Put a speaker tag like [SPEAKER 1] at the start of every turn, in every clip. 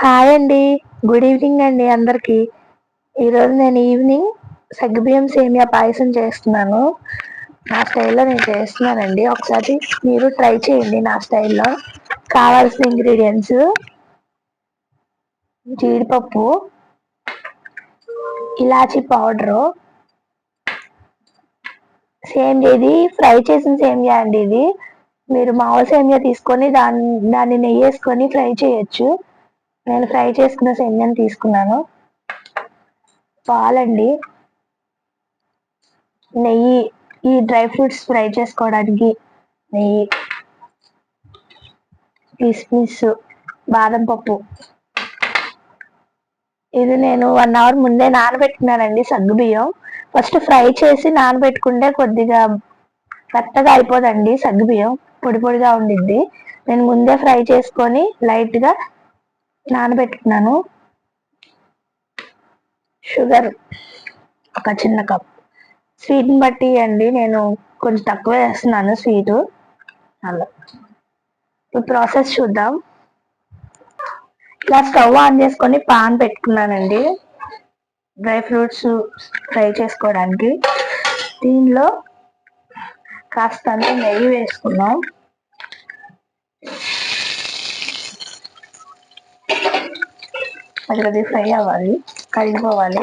[SPEAKER 1] Hi అండి. Good evening అండి అందరికి. ఈరోజు నేను ఈవినింగ్ సగ్గుబియ్యం సేమియా పాయసం చేస్తున్నాను. నా స్టైల్లో నేను చేస్తున్నానండి. ఒకసారి మీరు ట్రై చేయండి నా స్టైల్లో. కావాల్సిన ఇంగ్రీడియంట్స్: జీడిపప్పు, ఇలాచీ పౌడరు, సేమియా. ఇది ఫ్రై చేసిన సేమియా అండి. ఇది మీరు మామూలు సేమియా తీసుకొని దాన్ని నెయ్యి వేసుకొని ఫ్రై చేయొచ్చు. నేను ఫ్రై చేసుకున్న సేమియాని తీసుకున్నాను. పాలండి, నెయ్యి, ఈ డ్రై ఫ్రూట్స్ ఫ్రై చేసుకోవడానికి నెయ్యి, కిస్మిస్, బాదం పప్పు. ఇది నేను 1 అవర్ ముందే నానబెట్టుకున్నానండి సగ్గుబియ్యం. ఫస్ట్ ఫ్రై చేసి నానబెట్టుకుంటే కొద్దిగా మెత్తగా అయిపోదండి సగ్గుబియ్యం, పొడి పొడిగా ఉండిద్ది. నేను ముందే ఫ్రై చేసుకొని లైట్గా నానబెట్టుకున్నాను. షుగర్ ఒక చిన్న కప్. స్వీట్ని బట్టి అండి, నేను కొంచెం తక్కువ వేస్తున్నాను స్వీటు. అలా ఇప్పుడు ప్రాసెస్ చూద్దాం. ఇలా స్టవ్ ఆన్ చేసుకొని పాన్ పెట్టుకున్నానండి డ్రై ఫ్రూట్స్ ఫ్రై చేసుకోవడానికి. దీనిలో కాస్తంత నెయ్యి వేసుకున్నాం. అది ఫ్రై అవ్వాలి, కరిగిపోవాలి.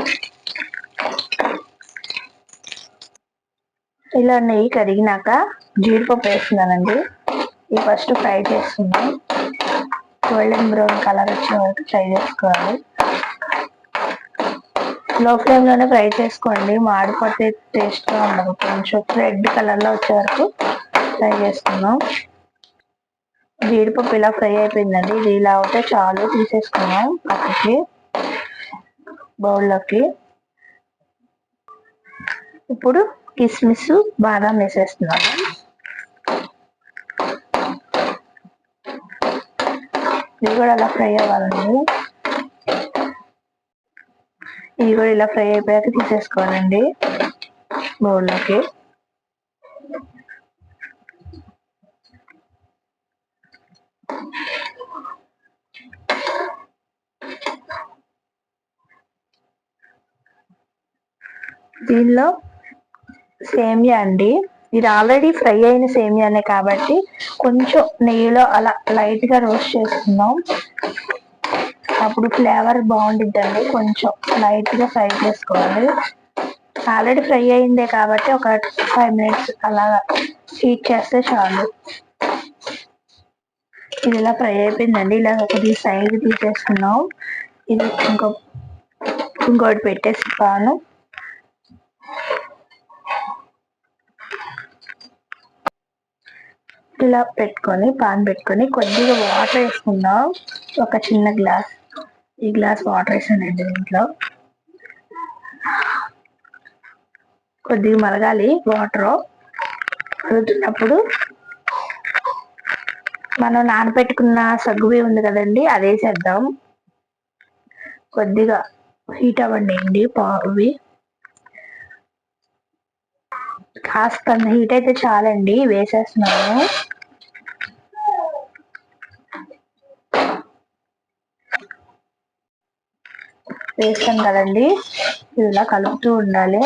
[SPEAKER 1] ఇలా నెయ్యి కరిగినాక జీడిపప్పు వేస్తున్నానండి. ఇది ఫస్ట్ ఫ్రై చేసుకున్నాం. గోల్డెన్ బ్రౌన్ కలర్ వచ్చే వరకు ఫ్రై చేసుకోవాలి. లో ఫ్లేమ్లోనే ఫ్రై చేసుకోండి, మాడిపోతే టేస్ట్గా ఉండదు. కొంచెం రెడ్ కలర్లో వచ్చే వరకు ఫ్రై చేసుకున్నాం. జీడిపప్పు ఇలా ఫ్రై అయిపోయిందండి. ఇది ఇలా ఉంటే చాలు, తీసేసుకున్నాం పక్కకి బౌల్లోకి. ఇప్పుడు కిస్మిస్, బాదం వేసేస్తున్నాను. ఇది కూడా అలా ఫ్రై అవ్వాలండి. ఇది కూడా ఇలా ఫ్రై అయిపోయాక తీసేసుకోవాలండి బౌల్లోకి. దీనిలో సేమియా అండి. ఇది ఆల్రెడీ ఫ్రై అయిన సేమియానే కాబట్టి కొంచెం నెయ్యిలో అలా లైట్గా రోస్ట్ చేసుకుందాం. అప్పుడు ఫ్లేవర్ బాగుండిద్దండి. కొంచెం లైట్గా ఫ్రై చేసుకోవాలి. ఆల్రెడీ ఫ్రై అయిందే కాబట్టి ఒక 5 minutes అలా హీట్ చేస్తే చాలు. ఇది ఇలా ఫ్రై అయిపోయిందండి. ఇలా ఒకటి సైడ్ తీసేసుకున్నాం. ఇది ఇంకోటి పెట్టేసి పాను ఇలా పెట్టుకొని పాన్ పెట్టుకొని కొద్దిగా వాటర్ వేసుకుందాం. ఒక చిన్న గ్లాస్, ఈ గ్లాస్ వాటర్ వేసానండి. దీంట్లో కొద్దిగా మరగాలి వాటర్. మరుగుతున్నప్పుడు మనం నానబెట్టుకున్న సగ్గుబియ్యం ఉంది కదండి, అది వేసేద్దాం. కొద్దిగా హీట్ అవ్వండి ఇవి. కాస్త హీట్ అయితే చాలండి, వేసేస్తున్నాను. వేస్తాం కదండి, ఇలా కలుపుతూ ఉండాలి.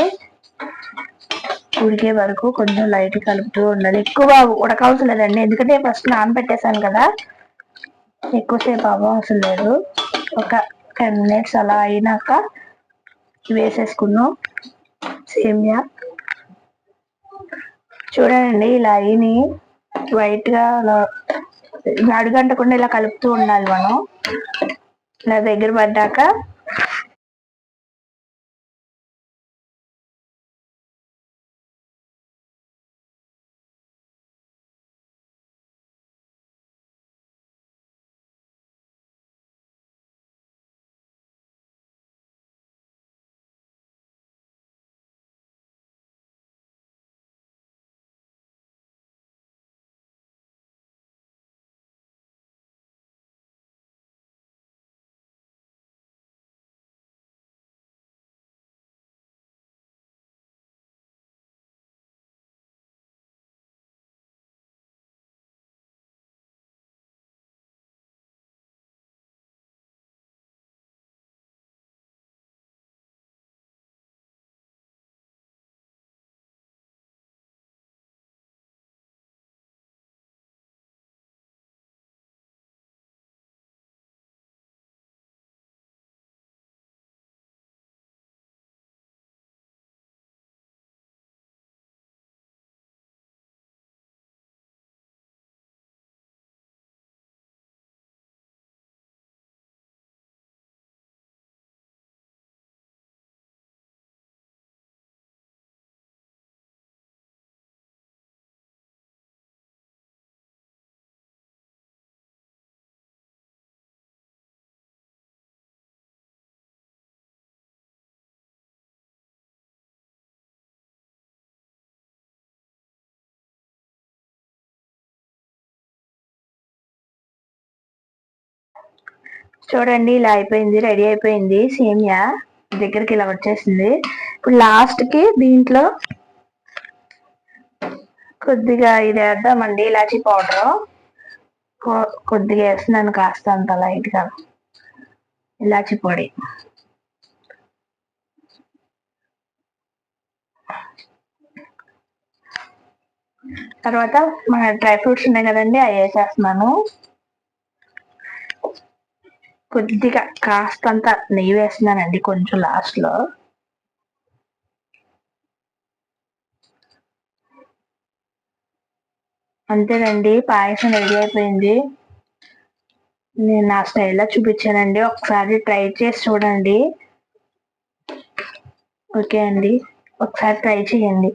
[SPEAKER 1] ఉడికే వరకు కొంచెం లైట్ కలుపుతూ ఉండాలి. ఎక్కువ ఉడకవసరం లేదండి, ఎందుకంటే ఫస్ట్ నానబెట్టేసాను కదా, ఎక్కువసేపు అవ్వవసరం లేదు. ఒక 10 minutes అలా అయినాక వేసేసుకున్నాం సేమియా. చూడండి ఇలా అయినాయి వైట్గా. అలా అడుగంటకుండా ఇలా కలుపుతూ ఉండాలి మనం. ఇలా దగ్గర పడ్డాక చూడండి ఇలా అయిపోయింది, రెడీ అయిపోయింది సేమియా. దగ్గరికి ఇలా వచ్చేసింది. ఇప్పుడు లాస్ట్ కి దీంట్లో కొద్దిగా ఇది వేద్దామండి, ఇలాచీ పౌడర్ కొద్దిగా వేస్తున్నాను, కాస్త అంత లైట్ గా ఇలాచీ పొడి. తర్వాత మన డ్రై ఫ్రూట్స్ ఉన్నాయి కదండి, అవి వేసేస్తున్నాను. కొద్దిగా కాస్తంత నెయ్యి వేస్తున్నానండి కొంచెం లాస్ట్ లో. అంతేనండి, పాయసం రెడీ అయిపోయింది. నేను నా స్టైల్లో చూపించానండి, ఒకసారి ట్రై చేసి చూడండి. ఓకే అండి, ఒకసారి ట్రై చేయండి.